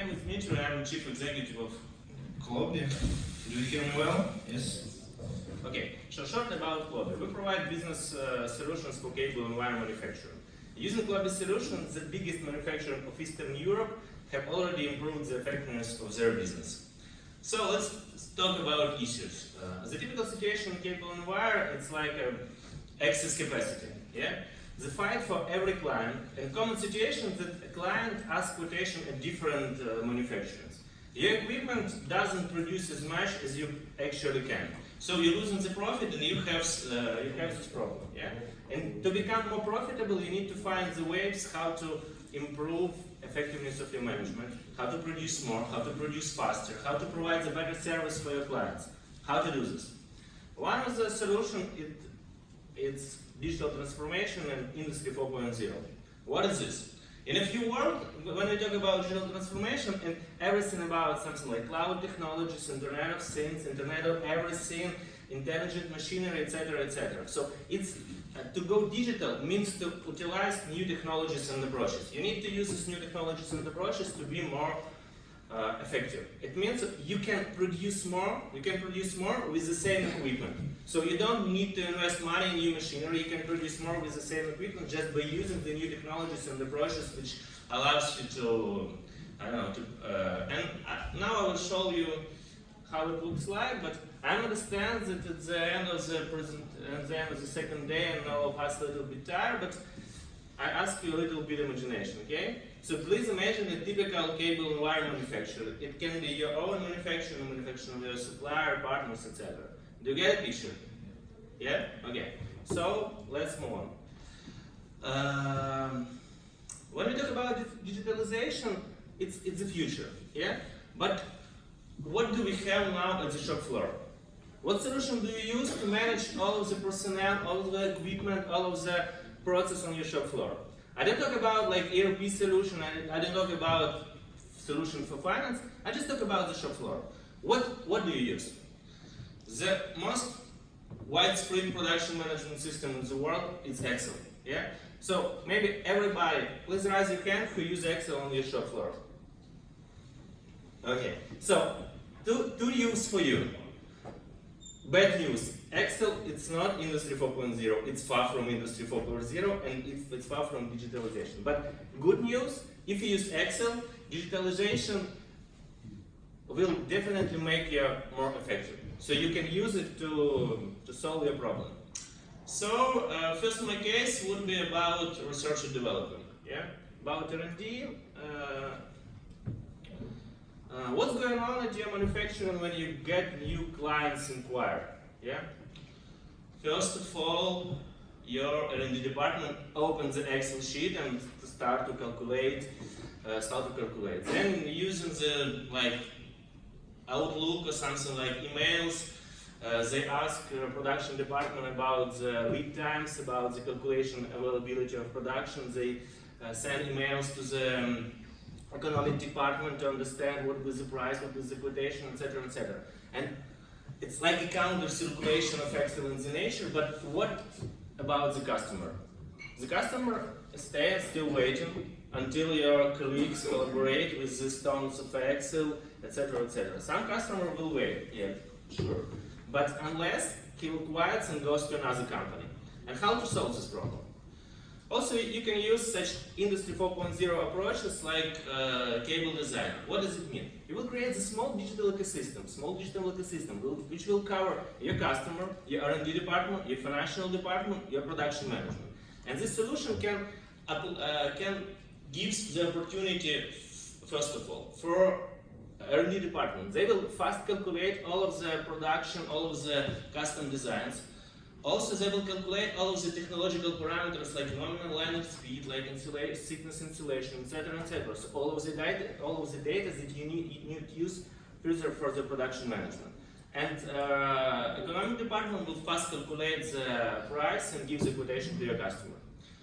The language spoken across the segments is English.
name is Dmitry, I'm the Chief Executive of Clobbi. Do you hear me well? Yes? Okay, so short about Clobbi. We provide business solutions for cable and wire manufacturing. Using Clobbi solutions, the biggest manufacturer of Eastern Europe have already improved the effectiveness of their business. So let's talk about issues. The typical situation in cable and wire, it's like excess capacity. Yeah? The fight for every client, and common situation that a client asks quotation at different manufacturers. Your equipment doesn't produce as much as you actually can. So you're losing the profit and you have this problem. Yeah? And to become more profitable, you need to find the ways how to improve effectiveness of your management, how to produce more, how to produce faster, how to provide the better service for your clients. How to do this? One of the solutions is digital transformation and Industry 4.0. What is this? In a few words, when we talk about digital transformation and everything about something like cloud technologies, Internet of Things, Internet of Everything, intelligent machinery, etc., etc. So it's to go digital means to utilize new technologies and approaches. You need to use these new technologies and approaches to be more effective. It means you can produce more. You can produce more with the same equipment. So you don't need to invest money in new machinery. You can produce more with the same equipment just by using the new technologies and approaches, which allows you to, I don't know. Now I will show you how it looks like. But I understand that at the end of the second day, and all of us a little bit tired. But I ask you a little bit of imagination, okay? So please imagine a typical cable and wire manufacturer. It can be your own manufacturer, manufacturer of your supplier, partners, etc. Do you get a picture? Yeah? Okay. So let's move on. When we talk about digitalization, it's the future. Yeah? But what do we have now at the shop floor? What solution do you use to manage all of the personnel, all of the equipment, all of the process on your shop floor? I don't talk about like ERP solution, I don't talk about solution for finance, I just talk about the shop floor. What do you use? The most widespread production management system in the world is Excel. Yeah? So maybe everybody, please raise your hand who use Excel on your shop floor. Okay, so two news for you. Bad news. Excel, it's not Industry 4.0, it's far from Industry 4.0 and it's far from digitalization. But good news, if you use Excel, digitalization will definitely make you more effective. So you can use it to solve your problem. So, first my case would be about research and development. Yeah? About R&D. What's going on at your manufacturing when you get new clients inquire? Yeah? First of all, your R&D department opens the Excel sheet and start to calculate. Then using the Outlook or something like emails, they ask production department about the lead times, about the calculation availability of production. They send emails to the economic department to understand what was the price, what was the quotation, etc., etc. And it's like a counter circulation of excellence in nature, but what about the customer? The customer stays still waiting until your colleagues collaborate with these tons of Excel, etc., etc. Some customer will wait, yeah, sure. But unless he will quit and goes to another company. And how to solve this problem? Also, you can use such Industry 4.0 approaches like cable design. What does it mean? You will create a small digital ecosystem, which will cover your customer, your R&D department, your financial department, your production management. And this solution can give the opportunity, first of all, for R&D department. They will fast calculate all of the production, all of the custom designs. Also, they will calculate all of the technological parameters like nominal line of speed, like thickness insulation, etc., etc. So all of the data that you need to use further for the production management. And economic department will fast calculate the price and give the quotation to your customer.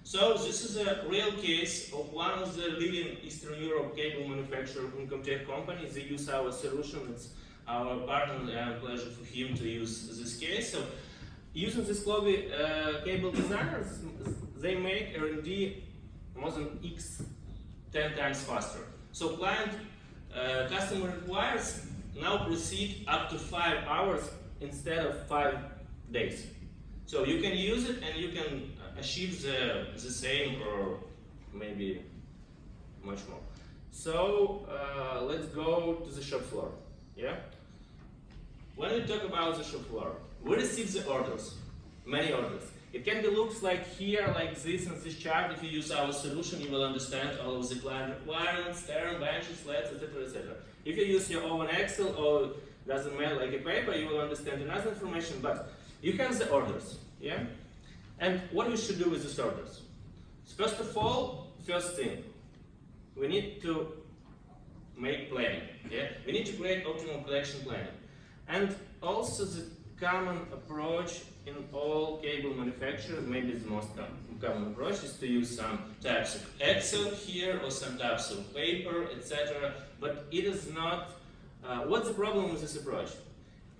So this is a real case of one of the leading Eastern Europe cable manufacturer Incomtech companies. They use our solution. It's our partner, and a pleasure for him to use this case. So, using this Clobbi cable designers, they make R&D more than 10 times faster. So client customer requires now proceed up to 5 hours instead of 5 days. So you can use it and you can achieve the same or maybe much more. So let's go to the shop floor. Yeah. When we talk about the shop floor, we receive the orders, many orders. It can be looks like here, like this in this chart. If you use our solution, you will understand all of the client requirements, term, benches, sleds, etc., etc. If you use your own Excel or doesn't matter like a paper, you will understand another information. But you have the orders, yeah. And what we should do with these orders? First of all, first thing, we need to make planning. Yeah, we need to create optimal production planning, and also the common approach in all cable manufacturers, maybe the most common approach is to use some types of Excel here or some types of paper, etc. But it is not. What's the problem with this approach?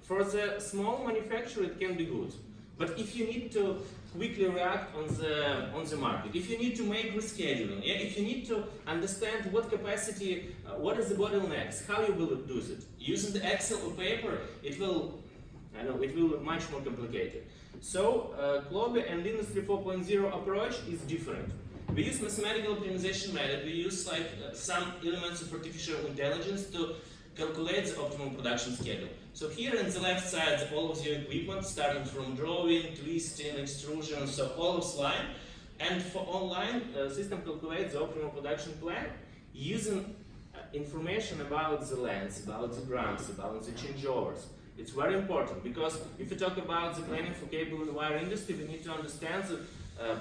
For the small manufacturer, it can be good, but if you need to quickly react on the market, if you need to make rescheduling, yeah, if you need to understand what capacity, what is the bottlenecks, how you will do it, using the Excel or paper, it will be much more complicated. So Clobbi and Industry 4.0 approach is different. We use mathematical optimization method. We use like some elements of artificial intelligence to calculate the optimal production schedule. So here on the left side, all of the equipment, starting from drawing, twisting, extrusion, so all of line. And for online, system calculates the optimal production plan using information about the lengths, about the grams, about the changeovers. It's very important because if you talk about the planning for cable and wire industry, we need to understand that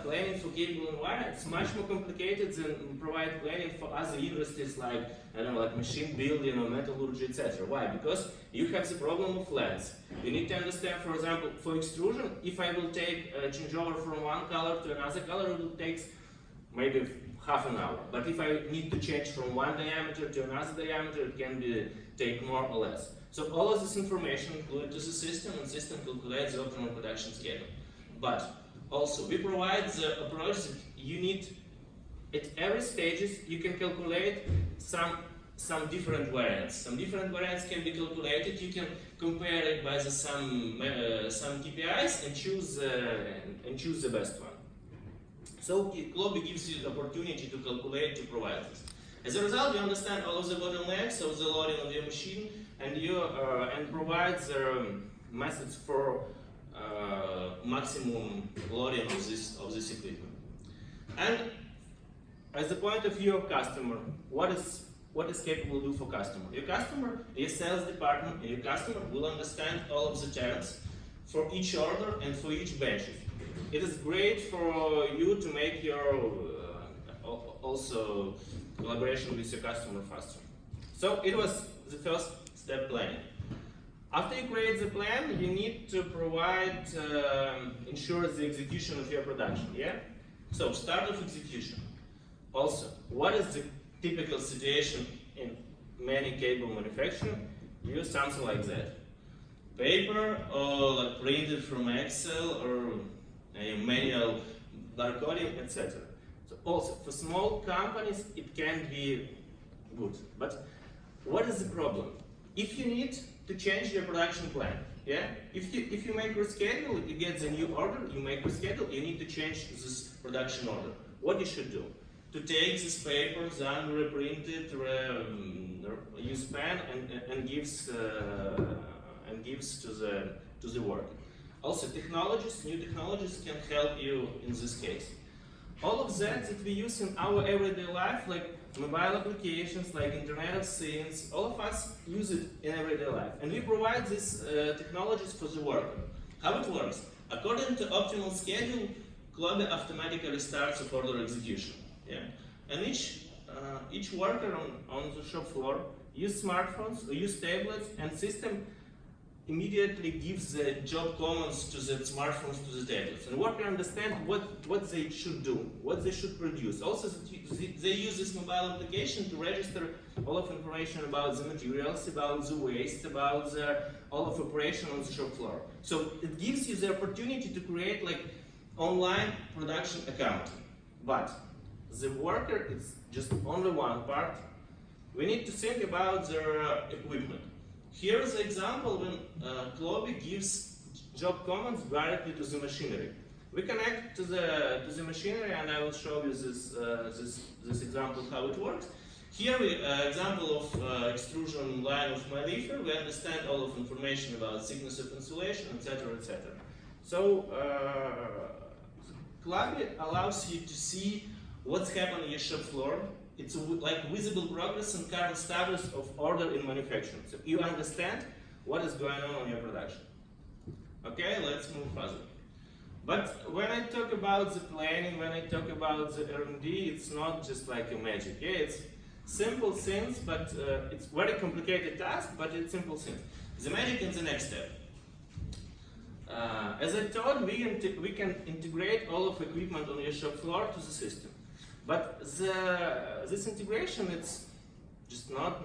planning for cable and wire, it's much more complicated than provide planning for other industries like, I don't know, like machine building or metallurgy, etc. Why? Because you have the problem of length. You need to understand, for example, for extrusion, if I will take a changeover from one color to another color, it will take maybe half an hour. But if I need to change from one diameter to another diameter, it can take more or less. So all of this information included to the system, and system calculates the optimal production schedule. But also, we provide the approach that you need at every stages. You can calculate some different variants. Some different variants can be calculated. You can compare it by some KPIs and choose the best one. So Clobbi gives you the opportunity to calculate, to provide this. As a result, you understand all of the bottlenecks of the loading of your machine, and provides methods for maximum loading of this equipment. And as the point of view of customer, what is capable to do for customer? Your customer, your sales department, and your customer will understand all of the terms for each order and for each bench. It is great for you to make your also collaboration with your customer faster. So it was the first step, planning. After you create the plan, you need to provide, ensure the execution of your production, yeah? So start of execution. Also, what is the typical situation in many cable manufacturing? Use something like that. Paper or like printed from Excel or a manual barcoding, etc. So also, for small companies, it can be good. But what is the problem? If you need to change your production plan, yeah? If you make reschedule, you get the new order, you make reschedule, you need to change this production order. What you should do? To take this paper, then reprint it, use pen and gives to the worker. Also, new technologies can help you in this case. All of that we use in our everyday life, like mobile applications, like Internet of Things, all of us use it in everyday life. And we provide these technologies for the worker. How it works? According to optimal schedule, Clobbi automatically starts of order execution. Yeah? And each worker on the shop floor use smartphones or use tablets, and system immediately gives the job commands to the smartphones, to the tablets. And worker understand what they should do, what they should produce. Also, they use this mobile application to register all of information about the materials, about the waste, about all of operation on the shop floor. So it gives you the opportunity to create like online production accounting. But the worker is just only one part we need to think about their equipment. Here is an example when Clobbi gives job commands directly to the machinery. We connect to the machinery, and I will show you this example how it works. Here we example of extrusion line of my leafer. We understand all of information about thickness of insulation, etc., etc. So Clobbi allows you to see what's happening on your shop floor. It's like visible progress and current status of order in manufacturing. So you understand what is going on your production. Okay, let's move further. But when I talk about the planning, when I talk about the R&D, it's not just like a magic. Yeah, it's simple things, but it's very complicated task, but it's simple things. The magic is the next step. As I told, we can integrate all of equipment on your shop floor to the system. But this integration, it's just not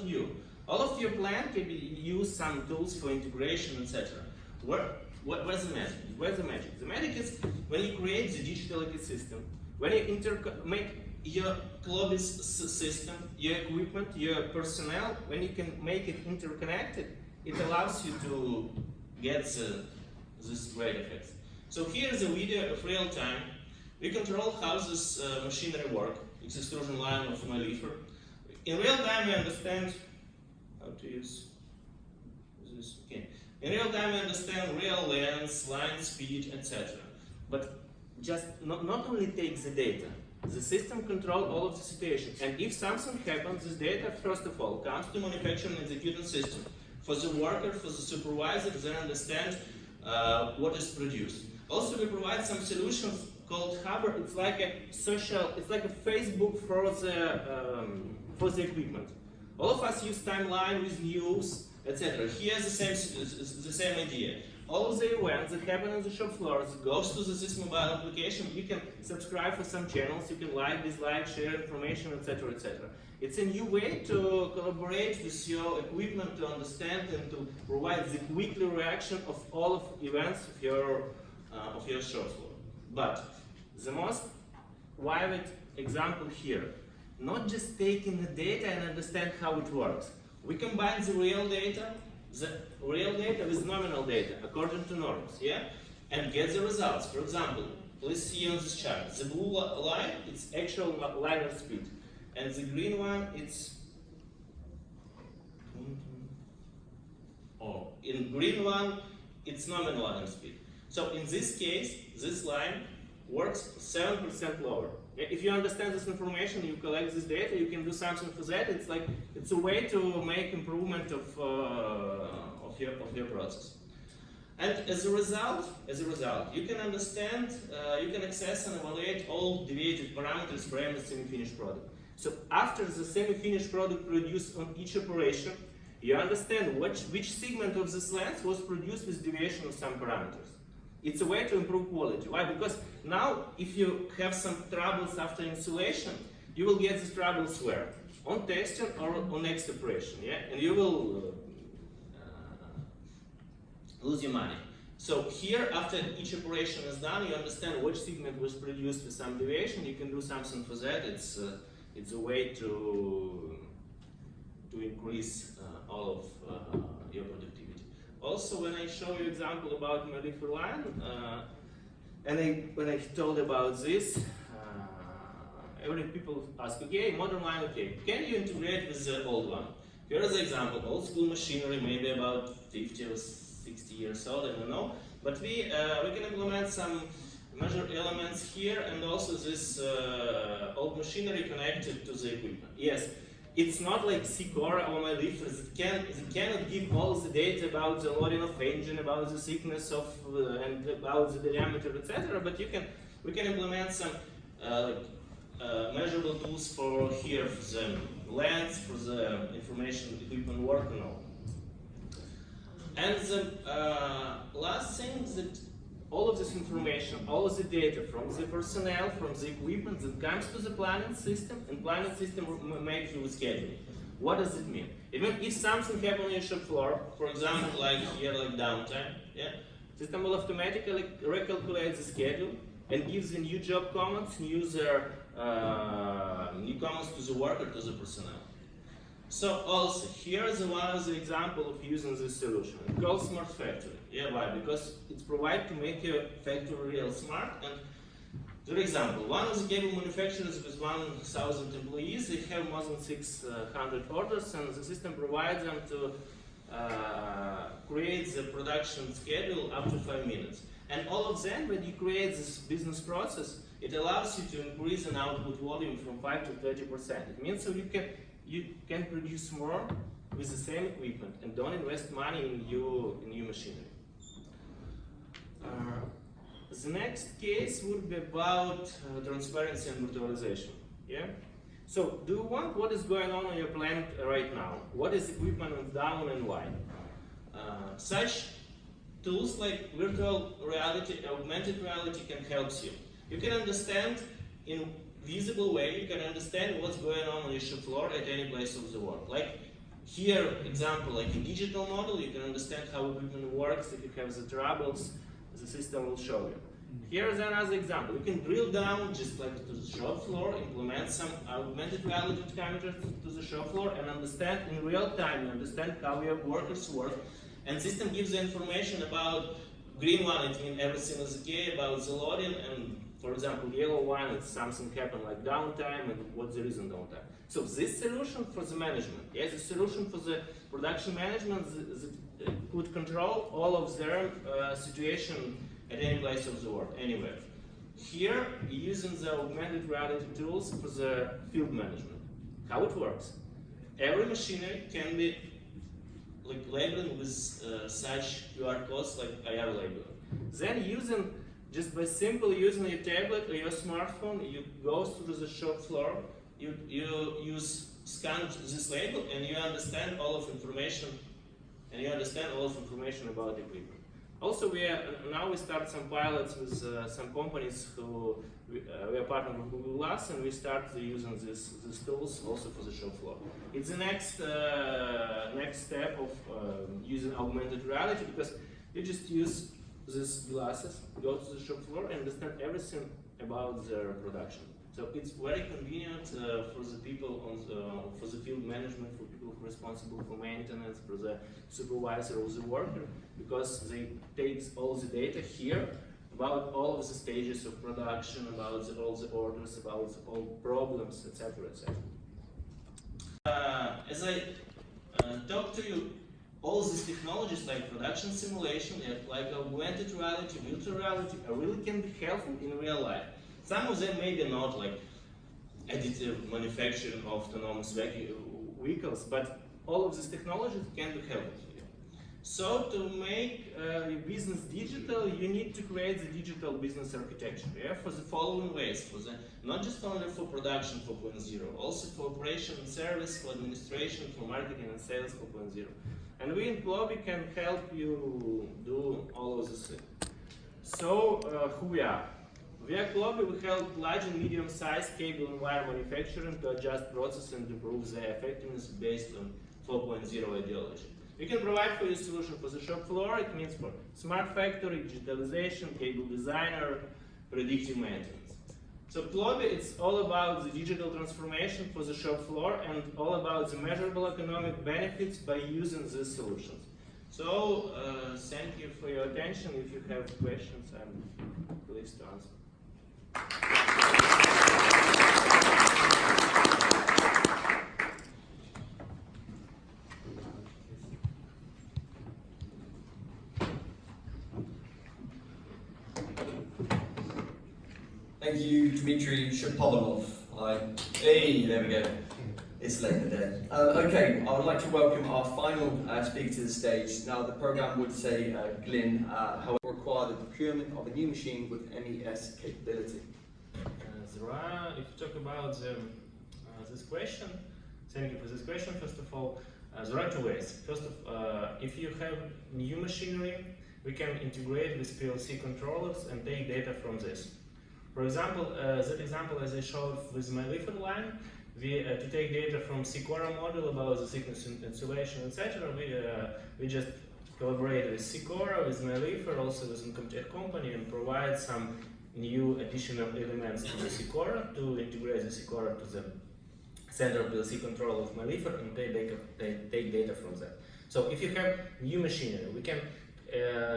new. All of your plant can use some tools for integration, etc. Where's the magic? Where's the magic? The magic is when you create the digital ecosystem, when you make your Clobbi system, your equipment, your personnel, when you can make it interconnected, it allows you to get this great effects. So here is a video of real time. We control how this machinery works. It's extrusion line of my leafer. In real time, we understand how to use this. Okay. In real time, we understand real length, line speed, etc. But just not only takes the data. The system controls all of the situation. And if something happens, this data, first of all, comes to manufacturing executing system. For the worker, for the supervisor, they understand what is produced. Also, we provide some solutions called Hubber. It's like a Facebook for the equipment. All of us use timeline with news, etc. Here's the same idea. All of the events that happen on the shop floor goes to this mobile application. You can subscribe for some channels, you can like, dislike, share information, etc., etc. It's a new way to collaborate with your equipment to understand and to provide the quick reaction of all of events of your shop floor. But the most vivid example here, not just taking the data and understand how it works. We combine the real data with nominal data according to norms, yeah, and get the results. For example, please see on this chart. The blue line, it's actual liner speed, and the green one, it's in green one, it's nominal liner speed. So in this case, this line works 7% lower. If you understand this information, you collect this data, you can do something for that. It's a way to make improvement of your process. And as a result, you can understand, you can access and evaluate all deviated parameters for any semi-finished product. So after the semi-finished product produced on each operation, you understand which segment of this length was produced with deviation of some parameters. It's a way to improve quality. Why? Because now, if you have some troubles after insulation, you will get these troubles where? On testing or on next operation, yeah? And you will lose your money. So here, after each operation is done, you understand which segment was produced with some deviation. You can do something for that. It's a way to increase all of your productivity. Also, when I show you example about my leafer line, when I told about this, every people ask, okay, modern line, okay, can you integrate with the old one? Here is an example, old school machinery, maybe about 50 or 60 years old, I don't know, but we can implement some measure elements here, and also this old machinery connected to the equipment. Yes. It's not like Sicora or my leafers. It cannot give all the data about the loading of engine, about the thickness of and about the diameter, etc. But we can implement some measurable tools for here for the length, for the information equipment work and all. And the last thing is that all of this information, all of the data from the personnel, from the equipment that comes to the planning system, and planning system makes you a schedule. What does it mean? It means if something happens on your shop floor, for example, like here, like downtime, yeah, system will automatically recalculate the schedule and gives the new job commands, new commands to the worker, to the personnel. So also, here is one of the example of using this solution. It's called Smart Factory. Yeah, why? Because it's provided to make your factory real smart. And for example, one of the cable manufacturers with 1,000 employees, they have more than 600 orders, and the system provides them to create the production schedule up to 5 minutes. And all of them, when you create this business process, it allows you to increase an output volume from 5 to 30%. It means so you can produce more with the same equipment and don't invest money in new machinery. The next case would be about transparency and virtualization. Yeah. So, do you want what is going on your plant right now? What is equipment down and why? Such tools like virtual reality, augmented reality can help you. You can understand in visible way, you can understand what's going on your shop floor at any place of the world. Like here, example, like a digital model, you can understand how equipment works. If you have the troubles, the system will show you. Here is another example. You can drill down just like to the shop floor, implement some augmented reality cameras to the shop floor and understand in real time, you understand how your workers work. And system gives the information about green one, it means everything is okay, about the loading, and for example, yellow one, it's something happened like downtime and what's the reason downtime. So this solution for the management, yes, the solution for the production management could control all of their situation at any place of the world, anywhere. Here, using the augmented reality tools for the field management. How it works? Every machinery can be labeled with such QR codes like IR label. Then just by simply using your tablet or your smartphone, you go through the shop floor, you scan this label and you understand all of information about the equipment. Also, now we start some pilots with some companies who we are partnered with Google Glass, and we start using these tools also for the shop floor. It's the next step of using augmented reality, because you just use these glasses, go to the shop floor, and understand everything about their production. So it's very convenient for the people for the field management, for people who are responsible for maintenance, for the supervisor of the worker, because they take all the data here about all of the stages of production, about all the orders, about all problems, etc., etc. As I talked to you, all these technologies like production simulation, like augmented reality, virtual reality, really can be helpful in real life. Some of them maybe not, like additive manufacturing of autonomous vehicles, but all of these technologies can be helpful for you. So to make your business digital, you need to create the digital business architecture, for the following ways, not just only for production 4.0, also for operation and service, for administration, for marketing and sales 4.0. And we in Clobbi can help you do all of this. So who we are? We are Clobbi. We help large and medium-sized cable and wire manufacturing to adjust process and improve their effectiveness based on 4.0 ideology. We can provide for you a solution for the shop floor. It means for smart factory, digitalization, cable designer, predictive maintenance. So Clobbi, it's all about the digital transformation for the shop floor and all about the measurable economic benefits by using these solutions. So thank you for your attention. If you have questions, I'm pleased to answer. Thank you, Dmitry Shapovalov. Hey, there we go. It's late in the day. Okay, I would like to welcome our final speaker to the stage. Now, the program would say Glyn, however, require the procurement of a new machine with MES capability. If you talk about this question, thank you for this question. First of all, there are two ways. First, if you have new machinery, we can integrate with PLC controllers and take data from this. For example, that example as I showed with my leafer line, to take data from Sicora model about the thickness and insulation, etc., we just collaborate with Sicora, with my leafer, also with Incomtech company, and provide some new additional elements to the Sicora to integrate the Sicora to the center PLC control of my lever and take data from that. So if you have new machinery, we can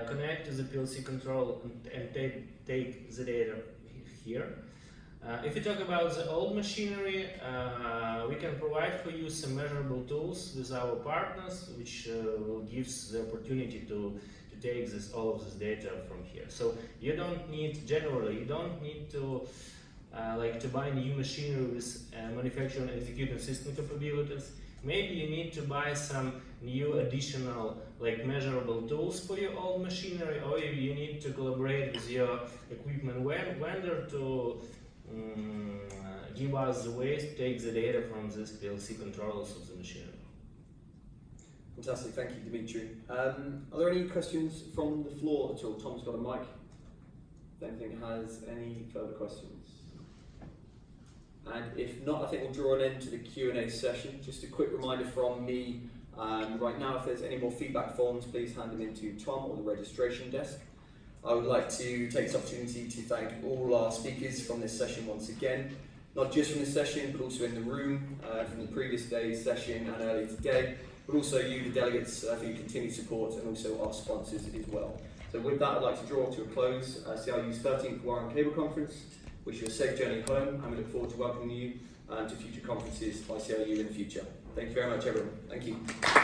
connect to the PLC control and take the data here. If you talk about the old machinery, we can provide for you some measurable tools with our partners, which will give the opportunity to take all of this data from here. So you don't need, generally, you don't need to to buy new machinery with manufacturing and execution system capabilities. Maybe you need to buy some new additional measurable tools for your old machinery, or you need to collaborate with your equipment vendor to give us the ways to take the data from these PLC controllers of the machinery. Fantastic, thank you, Dmitry. Are there any questions from the floor at all? Tom's got a mic. If anything has any further questions. And if not, I think we'll draw an end to the Q&A session. Just a quick reminder from me right now, if there's any more feedback forms, please hand them in to Tom or the registration desk. I would like to take this opportunity to thank all our speakers from this session once again, not just from this session, but also in the room from the previous day's session and earlier today, but also you, the delegates, for your continued support, and also our sponsors as well. So with that, I'd like to draw to a close CRU's 13th Wire and Cable Conference. Wish you a safe journey home, and we look forward to welcoming you to future conferences by CRU in the future. Thank you very much, everyone. Thank you.